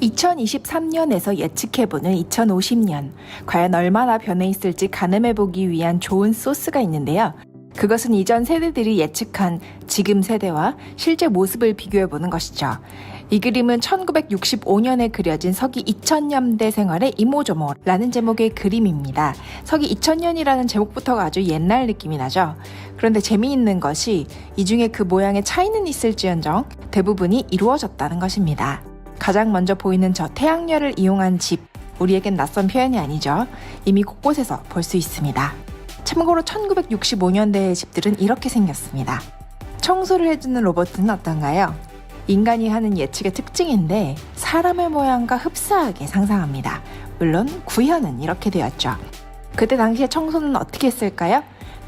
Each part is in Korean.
2023년에서 예측해보는 2050년, 과연 얼마나 변해 있을지 가늠해보기 위한 좋은 소스가 있는데요. 그것은 이전 세대들이 예측한 지금 세대와 실제 모습을 비교해보는 것이죠. 이 그림은 1965년에 그려진 서기 2000년대 생활의 이모저모라는 제목의 그림입니다. 서기 2000년이라는 제목부터가 아주 옛날 느낌이 나죠. 그런데 재미있는 것이 이 중에 그 모양의 차이는 있을지언정 대부분이 이루어졌다는 것입니다. 가장 먼저 보이는 저 태양열을 이용한 집, 우리에겐 낯선 표현이 아니죠. 이미 곳곳에서 볼 수 있습니다. 참고로 1965년대의 집들은 이렇게 생겼습니다. 청소를 해주는 로봇은 어떤가요? 인간이 하는 예측의 특징인데 사람의 모양과 흡사하게 상상합니다. 물론 구현은 이렇게 되었죠. 그때 당시에 청소는 어떻게 했을까요?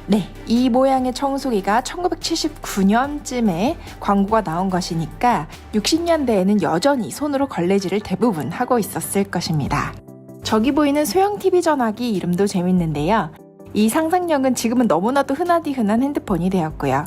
네, 이 모양의 청소기가 1979년쯤에 광고가 나온 것이니까 60년대에는 여전히 손으로 걸레질을 대부분 하고 있었을 것입니다. 저기 보이는 소형 TV 전화기 이름도 재밌는데요. 이 상상력은 지금은 너무나도 흔하디 흔한 핸드폰이 되었고요.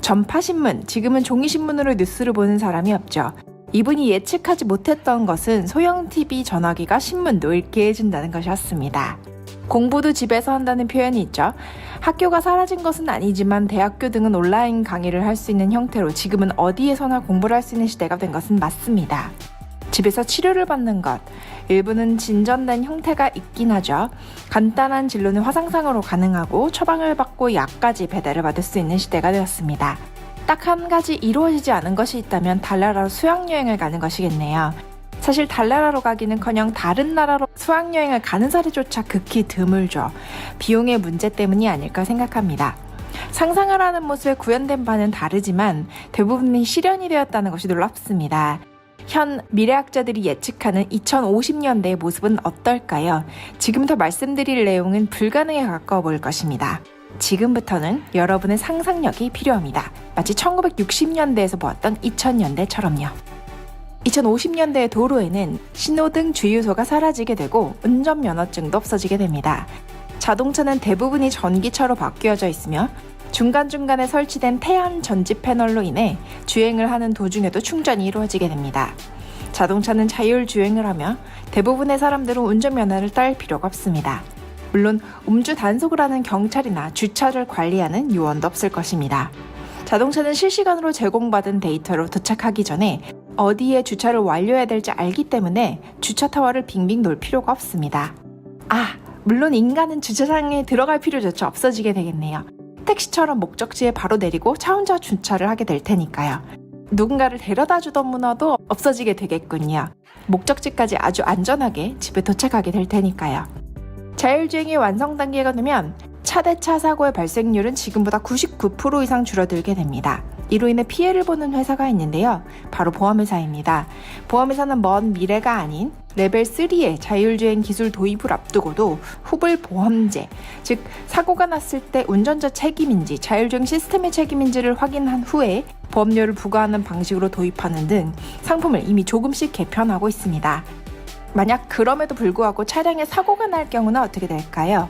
전파신문, 지금은 종이신문으로 뉴스를 보는 사람이 없죠. 이분이 예측하지 못했던 것은 소형 TV 전화기가 신문도 읽게 해준다는 것이었습니다. 공부도 집에서 한다는 표현이 있죠. 학교가 사라진 것은 아니지만 대학교 등은 온라인 강의를 할 수 있는 형태로 지금은 어디에서나 공부를 할 수 있는 시대가 된 것은 맞습니다. 집에서 치료를 받는 것, 일부는 진전된 형태가 있긴 하죠. 간단한 진료는 화상상으로 가능하고 처방을 받고 약까지 배달을 받을 수 있는 시대가 되었습니다. 딱 한 가지 이루어지지 않은 것이 있다면 달나라로 수학여행을 가는 것이겠네요. 사실 달나라로 가기는커녕 다른 나라로 수학여행을 가는 사례조차 극히 드물죠. 비용의 문제 때문이 아닐까 생각합니다. 상상을 하는 모습에 구현된 바는 다르지만 대부분이 실현이 되었다는 것이 놀랍습니다. 현 미래학자들이 예측하는 2050년대의 모습은 어떨까요? 지금부터 말씀드릴 내용은 불가능에 가까워 보일 것입니다. 지금부터는 여러분의 상상력이 필요합니다. 마치 1960년대에서 보았던 2000년대처럼요. 2050년대의 도로에는 신호등 주유소가 사라지게 되고 운전면허증도 없어지게 됩니다. 자동차는 대부분이 전기차로 바뀌어져 있으며 중간중간에 설치된 태양 전지 패널로 인해 주행을 하는 도중에도 충전이 이루어지게 됩니다. 자동차는 자율주행을 하며 대부분의 사람들은 운전면허를 딸 필요가 없습니다. 물론 음주 단속을 하는 경찰이나 주차를 관리하는 요원도 없을 것입니다. 자동차는 실시간으로 제공받은 데이터로 도착하기 전에 어디에 주차를 완료해야 될지 알기 때문에 주차 타워를 빙빙 돌 필요가 없습니다. 물론 인간은 주차장에 들어갈 필요조차 없어지게 되겠네요. 택시처럼 목적지에 바로 내리고 차 혼자 주차를 하게 될 테니까요. 누군가를 데려다 주던 문화도 없어지게 되겠군요. 목적지까지 아주 안전하게 집에 도착하게 될 테니까요. 자율주행이 완성 단계가 되면 차대차 사고의 발생률은 지금보다 99% 이상 줄어들게 됩니다. 이로 인해 피해를 보는 회사가 있는데요. 바로 보험회사입니다. 보험회사는 먼 미래가 아닌 레벨 3의 자율주행 기술 도입을 앞두고도 후불 보험제, 즉 사고가 났을 때 운전자 책임인지 자율주행 시스템의 책임인지를 확인한 후에 보험료를 부과하는 방식으로 도입하는 등 상품을 이미 조금씩 개편하고 있습니다. 만약 그럼에도 불구하고 차량에 사고가 날 경우는 어떻게 될까요?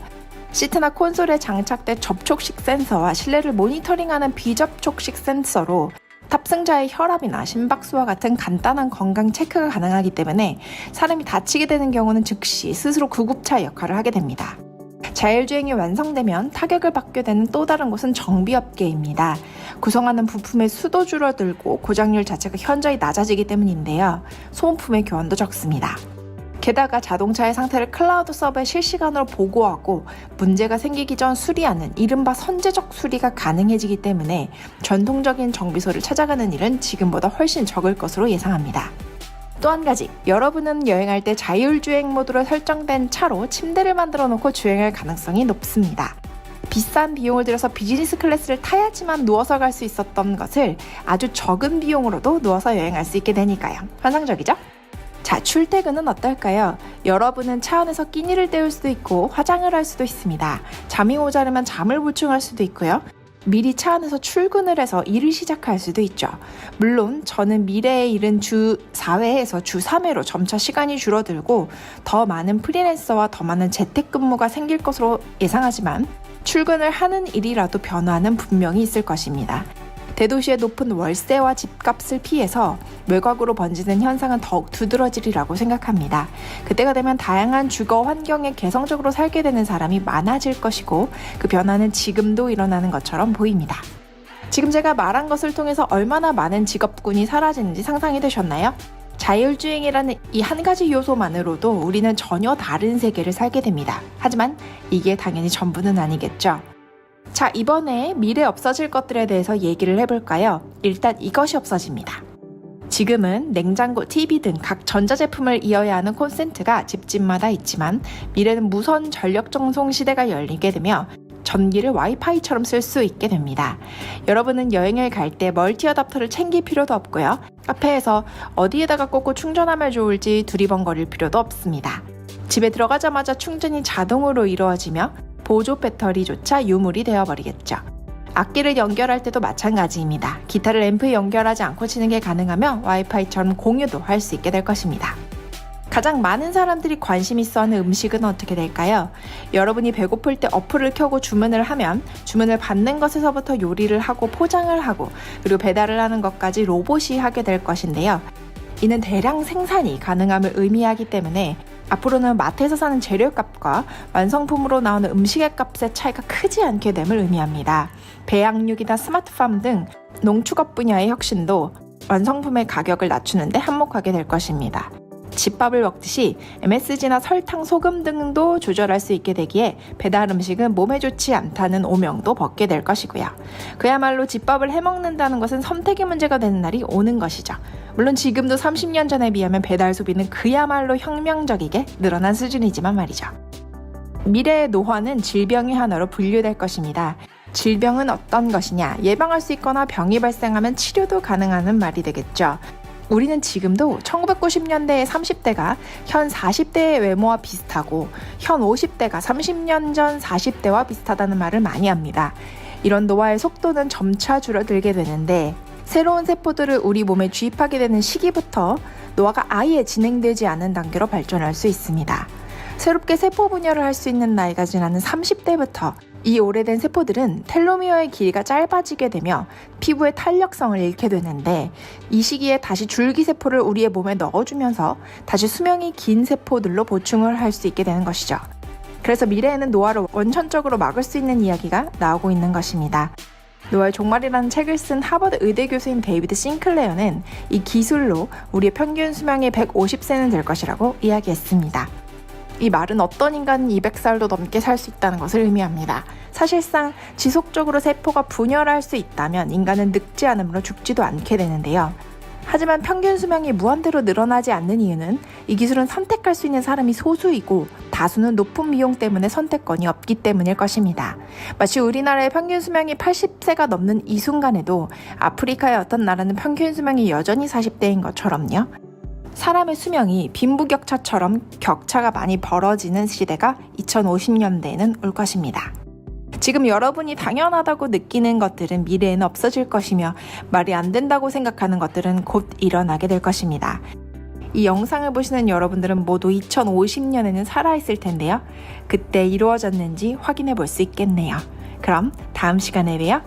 시트나 콘솔에 장착된 접촉식 센서와 실내를 모니터링하는 비접촉식 센서로 탑승자의 혈압이나 심박수와 같은 간단한 건강 체크가 가능하기 때문에 사람이 다치게 되는 경우는 즉시 스스로 구급차 역할을 하게 됩니다. 자율주행이 완성되면 타격을 받게 되는 또 다른 곳은 정비업계입니다. 구성하는 부품의 수도 줄어들고 고장률 자체가 현저히 낮아지기 때문인데요. 소모품의 교환도 적습니다. 게다가 자동차의 상태를 클라우드 서버에 실시간으로 보고하고 문제가 생기기 전 수리하는 이른바 선제적 수리가 가능해지기 때문에 전통적인 정비소를 찾아가는 일은 지금보다 훨씬 적을 것으로 예상합니다. 또 한 가지, 여러분은 여행할 때 자율주행 모드로 설정된 차로 침대를 만들어 놓고 주행할 가능성이 높습니다. 비싼 비용을 들여서 비즈니스 클래스를 타야지만 누워서 갈 수 있었던 것을 아주 적은 비용으로도 누워서 여행할 수 있게 되니까요. 환상적이죠? 자, 출퇴근은 어떨까요? 여러분은 차 안에서 끼니를 때울 수도 있고 화장을 할 수도 있습니다. 잠이 모자르면 잠을 보충할 수도 있고요. 미리 차 안에서 출근을 해서 일을 시작할 수도 있죠. 물론 저는 미래의 일은 주 4회에서 주 3회로 점차 시간이 줄어들고 더 많은 프리랜서와 더 많은 재택근무가 생길 것으로 예상하지만 출근을 하는 일이라도 변화는 분명히 있을 것입니다. 대도시의 높은 월세와 집값을 피해서 외곽으로 번지는 현상은 더욱 두드러지리라고 생각합니다. 그때가 되면 다양한 주거 환경에 개성적으로 살게 되는 사람이 많아질 것이고 그 변화는 지금도 일어나는 것처럼 보입니다. 지금 제가 말한 것을 통해서 얼마나 많은 직업군이 사라지는지 상상이 되셨나요? 자율주행이라는 이 한 가지 요소만으로도 우리는 전혀 다른 세계를 살게 됩니다. 하지만 이게 당연히 전부는 아니겠죠. 자, 이번에 미래 없어질 것들에 대해서 얘기를 해볼까요? 일단 이것이 없어집니다. 지금은 냉장고, TV 등 각 전자제품을 이어야 하는 콘센트가 집집마다 있지만 미래는 무선 전력 전송 시대가 열리게 되며 전기를 와이파이처럼 쓸 수 있게 됩니다. 여러분은 여행을 갈 때 멀티 어댑터를 챙길 필요도 없고요. 카페에서 어디에다가 꽂고 충전하면 좋을지 두리번거릴 필요도 없습니다. 집에 들어가자마자 충전이 자동으로 이루어지며 보조 배터리조차 유물이 되어버리겠죠. 악기를 연결할 때도 마찬가지입니다. 기타를 앰프에 연결하지 않고 치는 게 가능하며 와이파이처럼 공유도 할 수 있게 될 것입니다. 가장 많은 사람들이 관심 있어 하는 음식은 어떻게 될까요? 여러분이 배고플 때 어플을 켜고 주문을 하면 주문을 받는 것에서부터 요리를 하고 포장을 하고 그리고 배달을 하는 것까지 로봇이 하게 될 것인데요. 이는 대량 생산이 가능함을 의미하기 때문에 앞으로는 마트에서 사는 재료값과 완성품으로 나오는 음식의 값의 차이가 크지 않게 됨을 의미합니다. 배양육이나 스마트팜 등 농축업 분야의 혁신도 완성품의 가격을 낮추는 데 한몫하게 될 것입니다. 집밥을 먹듯이 MSG나 설탕, 소금 등도 조절할 수 있게 되기에 배달 음식은 몸에 좋지 않다는 오명도 벗게 될 것이고요. 그야말로 집밥을 해먹는다는 것은 선택의 문제가 되는 날이 오는 것이죠. 물론 지금도 30년 전에 비하면 배달 소비는 그야말로 혁명적이게 늘어난 수준이지만 말이죠. 미래의 노화는 질병의 하나로 분류될 것입니다. 질병은 어떤 것이냐? 예방할 수 있거나 병이 발생하면 치료도 가능하는 말이 되겠죠. 우리는 지금도 1990년대의 30대가 현 40대의 외모와 비슷하고 현 50대가 30년 전 40대와 비슷하다는 말을 많이 합니다. 이런 노화의 속도는 점차 줄어들게 되는데 새로운 세포들을 우리 몸에 주입하게 되는 시기부터 노화가 아예 진행되지 않은 단계로 발전할 수 있습니다. 새롭게 세포 분열을 할 수 있는 나이가 지나는 30대부터 이 오래된 세포들은 텔로미어의 길이가 짧아지게 되며 피부의 탄력성을 잃게 되는데 이 시기에 다시 줄기세포를 우리의 몸에 넣어주면서 다시 수명이 긴 세포들로 보충을 할 수 있게 되는 것이죠. 그래서 미래에는 노화를 원천적으로 막을 수 있는 이야기가 나오고 있는 것입니다. 노화의 종말이라는 책을 쓴 하버드 의대 교수인 데이비드 싱클레어는 이 기술로 우리의 평균 수명이 150세는 될 것이라고 이야기했습니다. 이 말은 어떤 인간은 200살도 넘게 살 수 있다는 것을 의미합니다. 사실상 지속적으로 세포가 분열할 수 있다면 인간은 늙지 않으므로 죽지도 않게 되는데요. 하지만 평균 수명이 무한대로 늘어나지 않는 이유는 이 기술은 선택할 수 있는 사람이 소수이고 다수는 높은 비용 때문에 선택권이 없기 때문일 것입니다. 마치 우리나라의 평균 수명이 80세가 넘는 이 순간에도 아프리카의 어떤 나라는 평균 수명이 여전히 40대인 것처럼요. 사람의 수명이 빈부격차처럼 격차가 많이 벌어지는 시대가 2050년대에는 올 것입니다. 지금 여러분이 당연하다고 느끼는 것들은 미래에는 없어질 것이며 말이 안 된다고 생각하는 것들은 곧 일어나게 될 것입니다. 이 영상을 보시는 여러분들은 모두 2050년에는 살아있을 텐데요. 그때 이루어졌는지 확인해 볼 수 있겠네요. 그럼 다음 시간에 봬요.